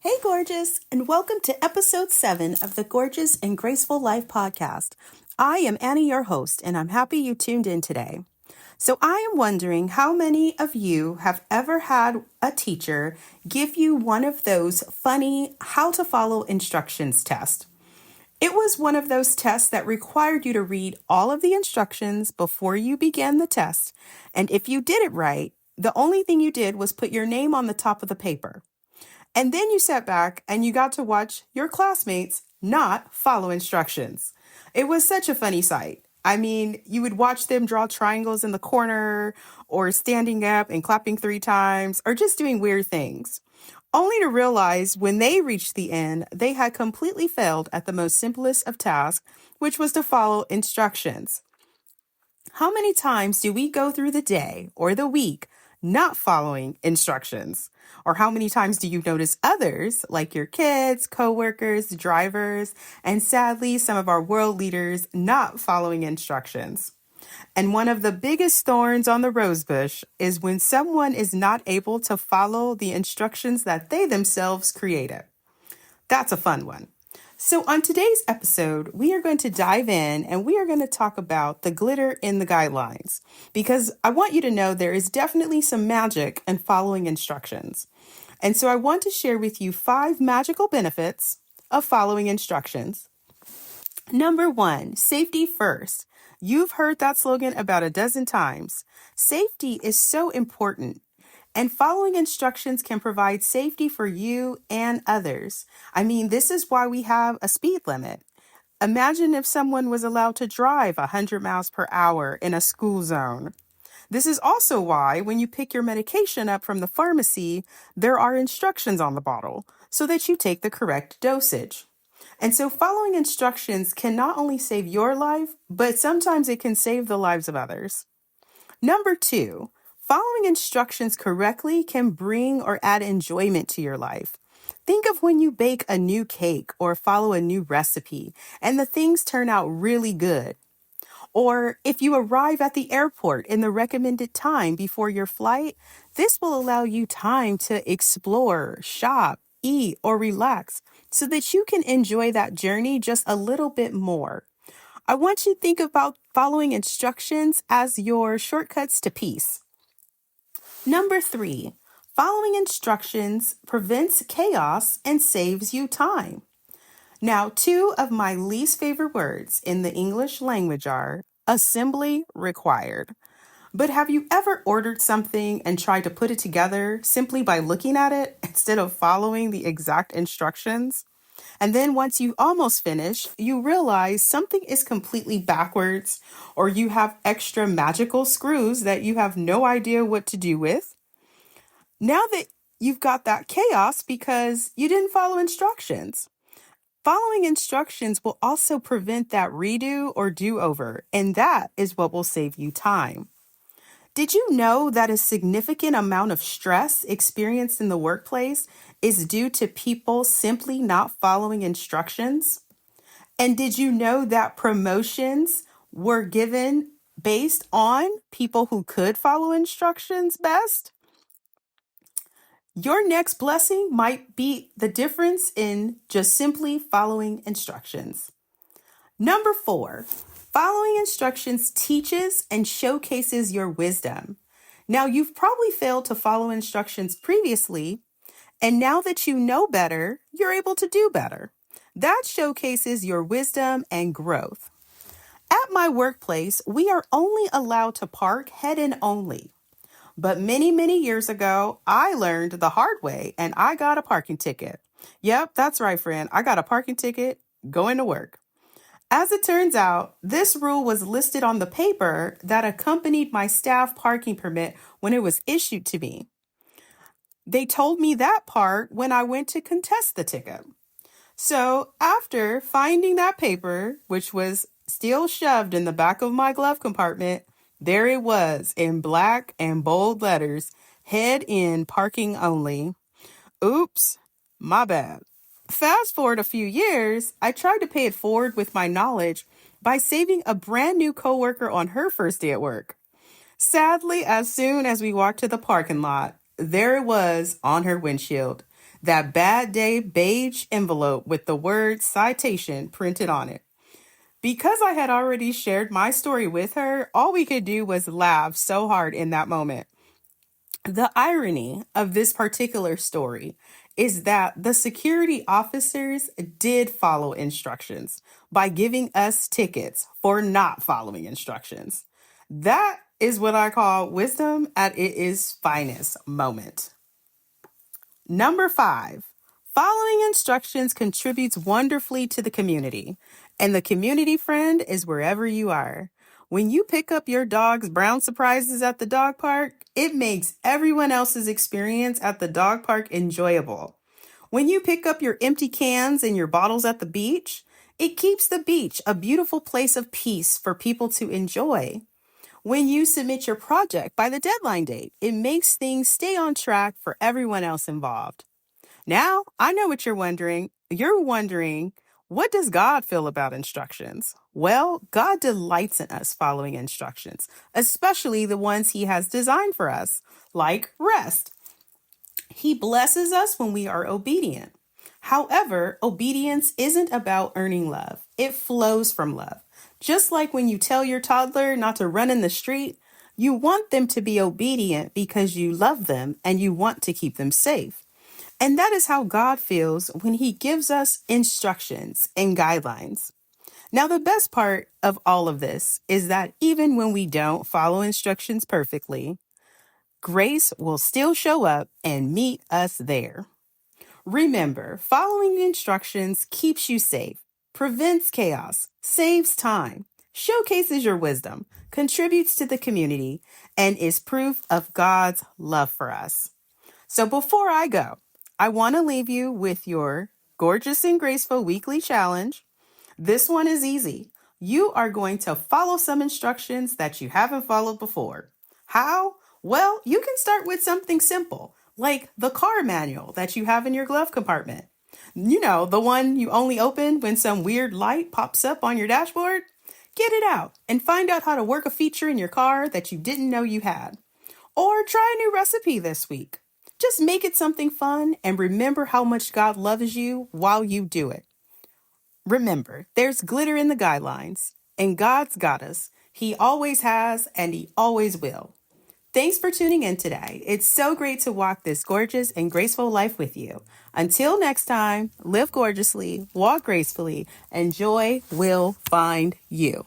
Hey, gorgeous, and welcome to episode 7 of the Gorgeous and Graceful Life podcast. I am Annie, your host, and I'm happy you tuned in today. So, I am wondering how many of you have ever had a teacher give you one of those funny how to follow instructions tests. It was one of those tests that required you to read all of the instructions before you began the test, and if you did it right, the only thing you did was put your name on the top of the paper. And then you sat back and you got to watch your classmates not follow instructions. It was such a funny sight. I mean, you would watch them draw triangles in the corner, or standing up and clapping 3 times, or just doing weird things. Only to realize when they reached the end, they had completely failed at the most simplest of tasks, which was to follow instructions. How many times do we go through the day or the week not following instructions? Or how many times do you notice others, like your kids, coworkers, drivers, and sadly, some of our world leaders not following instructions? And one of the biggest thorns on the rosebush is when someone is not able to follow the instructions that they themselves created. That's a fun one. So on today's episode, we are going to dive in and we are going to talk about the glitter in the guidelines, because I want you to know there is definitely some magic in following instructions. And so I want to share with you 5 magical benefits of following instructions. Number 1, safety first. You've heard that slogan about a dozen times. Safety is so important. And following instructions can provide safety for you and others. I mean, this is why we have a speed limit. Imagine if someone was allowed to drive 100 miles per hour in a school zone. This is also why when you pick your medication up from the pharmacy, there are instructions on the bottle so that you take the correct dosage. And so following instructions can not only save your life, but sometimes it can save the lives of others. Number 2, following instructions correctly can bring or add enjoyment to your life. Think of when you bake a new cake or follow a new recipe and the things turn out really good. Or if you arrive at the airport in the recommended time before your flight, this will allow you time to explore, shop, eat, or relax so that you can enjoy that journey just a little bit more. I want you to think about following instructions as your shortcuts to peace. Number 3, following instructions prevents chaos and saves you time. Now, 2 of my least favorite words in the English language are assembly required. But have you ever ordered something and tried to put it together simply by looking at it instead of following the exact instructions? And then once you almost finish, you realize something is completely backwards, or you have extra magical screws that you have no idea what to do with. Now that you've got that chaos because you didn't follow instructions. Following instructions will also prevent that redo or do-over, and that is what will save you time. Did you know that a significant amount of stress experienced in the workplace is due to people simply not following instructions? And did you know that promotions were given based on people who could follow instructions best? Your next blessing might be the difference in just simply following instructions. Number 4, following instructions teaches and showcases your wisdom. Now, you've probably failed to follow instructions previously, and now that you know better, you're able to do better. That showcases your wisdom and growth. At my workplace, we are only allowed to park head-in only. But many, many years ago, I learned the hard way and I got a parking ticket. Yep, that's right, friend. I got a parking ticket going to work. As it turns out, this rule was listed on the paper that accompanied my staff parking permit when it was issued to me. They told me that part when I went to contest the ticket. So after finding that paper, which was still shoved in the back of my glove compartment, there it was in black and bold letters, head in parking only. Oops, my bad. Fast forward a few years, I tried to pay it forward with my knowledge by saving a brand new coworker on her first day at work. Sadly, as soon as we walked to the parking lot, there it was on her windshield. that bad day beige envelope with the word citation printed on it. Because I had already shared my story with her, all we could do was laugh so hard in that moment. The irony of this particular story is that the security officers did follow instructions by giving us tickets for not following instructions. That is what I call wisdom at its finest moment. Number 5, following instructions contributes wonderfully to the community, and the community friend is wherever you are. When you pick up your dog's brown surprises at the dog park, it makes everyone else's experience at the dog park enjoyable. When you pick up your empty cans and your bottles at the beach, it keeps the beach a beautiful place of peace for people to enjoy. When you submit your project by the deadline date, it makes things stay on track for everyone else involved. Now, I know what you're wondering. You're wondering, what does God feel about instructions? Well, God delights in us following instructions, especially the ones He has designed for us, like rest. He blesses us when we are obedient. However, obedience isn't about earning love. It flows from love. Just like when you tell your toddler not to run in the street, you want them to be obedient because you love them and you want to keep them safe. And that is how God feels when He gives us instructions and guidelines. Now, the best part of all of this is that even when we don't follow instructions perfectly, grace will still show up and meet us there. Remember, following instructions keeps you safe, prevents chaos, saves time, showcases your wisdom, contributes to the community, and is proof of God's love for us. So before I go, I want to leave you with your Gorgeous and Graceful Weekly Challenge. This one is easy. You are going to follow some instructions that you haven't followed before. How? Well, you can start with something simple, like the car manual that you have in your glove compartment. You know, the one you only open when some weird light pops up on your dashboard. Get it out and find out how to work a feature in your car that you didn't know you had. Or try a new recipe this week. Just make it something fun and remember how much God loves you while you do it. Remember, there's glitter in the guidelines, and God's got us. He always has, and He always will. Thanks for tuning in today. It's so great to walk this gorgeous and graceful life with you. Until next time, live gorgeously, walk gracefully, and joy will find you.